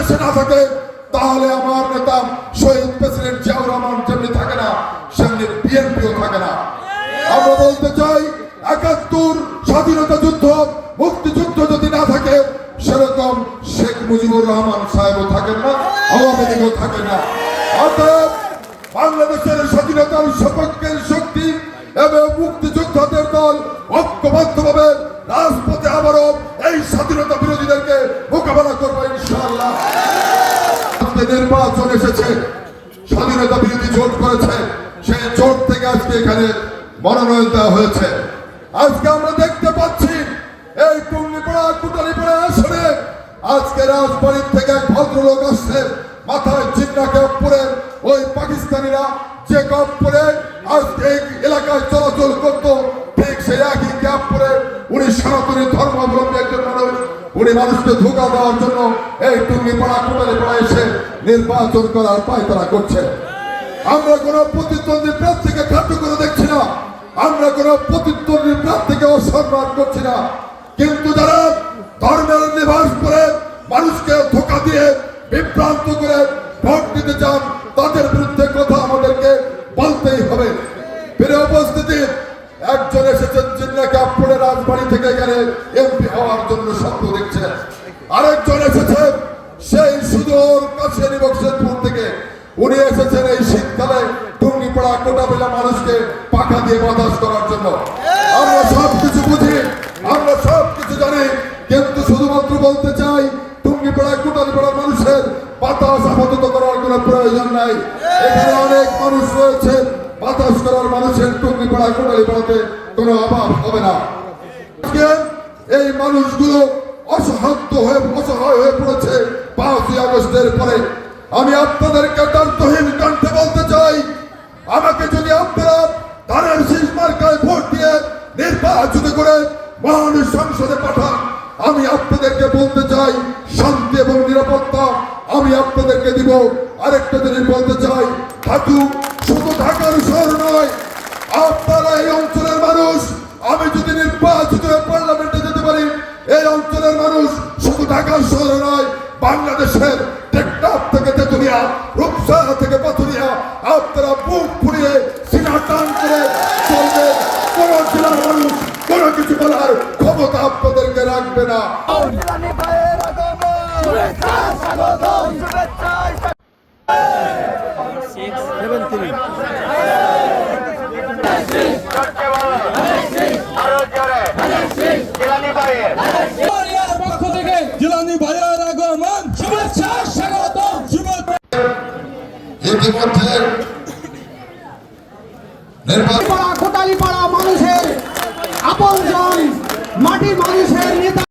বাংলাদেশে না থাকে তাহলে আমার নেতা শহীদ প্রেসিডেন্ট জিয়াউর রহমান যেমনি থাকে না সেমনি বিএনপিও থাকে না। আমরা বলতে চাই ৭১ স্বাধীনতা যুদ্ধ মুক্তিযুদ্ধ যদি না থাকে সেরকম শেখ মুজিবুর রহমান সাহেবও থাকেন না, আওয়ামী লীগও থাকে না। অতএব বাংলাদেশের স্বাধীনতার সপক্ষের শক্তি এবং মুক্তিযোদ্ধাদের দল ঐক্যবদ্ধভাবে রাজপথে আবারও এই স্বাধীনতা বিরোধীদেরকে মোকাবেলা করবো ইনশাআল্লাহ। নির্বাচন এসেছে, স্বাধীনতা বিরোধী জোট করেছে, সেই জোট থেকে আজকে এখানে মনোনয়ন দেওয়া হয়েছে। আজকে আমরা দেখতে পাচ্ছি এই টুঙ্গিপাড়া কুটালীপাড়া আসনে আজকে রাজবাড়ির থেকে এক ভদ্রলোক আসছে, মাথায় চিন্তা ক্যাপ পরে, ওই পাকিস্তানিরা যে ক্যাপ পরে আজকে এই এলাকায় চলাচল করতো ঠিক সেই একই ক্যাপ পরে উনি সনাতনী ধর্মাবলম্বী একজন মানুষ, উনি মানুষকে ধোঁকা দেওয়ার জন্য এই টুঙ্গিপাড়া কুটালীপাড়া এসে নির্বাচন করার পায়তারা করছে। আমরা কোন প্রতিদ্বন্দ্বী প্রার্থীকে খাদ্য করে দেখছি না, আমরা কোন প্রতিদ্বন্দ্বী প্রার্থীকে অসম্মান করছি না, কিন্তু যারা ধর্মের নিবাস করে মানুষকে ধোঁকা দিয়ে বিভ্রান্ত করে ভোট দিতে চান তাদের বিরুদ্ধে কথা আমাদেরকে বলতেই হবে। ফিরে উপস্থিতি একজন এসেছেন জিন্না ক্যাপ পরে রাজবাড়ি থেকে এখানে এমপি হওয়ার জন্য স্বপ্ন দেখছেন, আরেকজন এসেছেন সেই সুদূর কাশিয়ানী বক্সেরপুর থেকে, উনি এসেছেন এই শীতকালে টুঙ্গিপাড়া কোটাবেলা মানুষকে পাখা দিয়ে বাতাস করার জন্য। আমরা সবকিছু বুঝি, আমরা সবকিছু জানি, কিন্তু শুধুমাত্র বলতে চাই টুঙ্গিপাড়া কোটালীপাড়ার মানুষের বাতাস আপাতত করার কোনো প্রয়োজন নাই। এখানে অনেক মানুষ রয়েছে, বাতাস করার মানুষের টুঙ্গিপাড়া কোটালীপাড়াতে কোনো অভাব হবে না। এই মানুষগুলো অসহায় হয়ে পড়েছে ৫ই আগস্টের পরে। আমি আপনাদেরকে দায়িত্বহীন কণ্ঠে বলতে চাই, আমাকে যদি আপনারা ধানের শীষ মার্কায় ভোট দিয়ে নির্বাচিত করে মহান সংসদে পাঠান, আমি আপনাদেরকে বলতে চাই শান্তি এবং নিরাপত্তা আমি আপনাদেরকে দিব। আরেকটা জিনিস বলতে চাই, শুধু ঢাকার শহর নয়, আপনারা এই অঞ্চলের মানুষ, আমি যদি নির্বাচিত হয়ে পার্লামেন্টে যেতে পারি, এই অঞ্চলের মানুষ শুধু ঢাকার শহরে নয়, বাংলাদেশের টেকনাফ থেকে তেতুলিয়া, রূপসা থেকে পাথুরিয়া আপনারা বুক ফুরিয়ে সিনা টান করে চলবে। কোন জেলার মানুষ কোনো কিছু বলার ক্ষমতা আপনাদেরকে রাখবে না। ইতিমধ্যে কোটালীপাড়া মানুষের আপনজন, মাটির মানুষের নেতা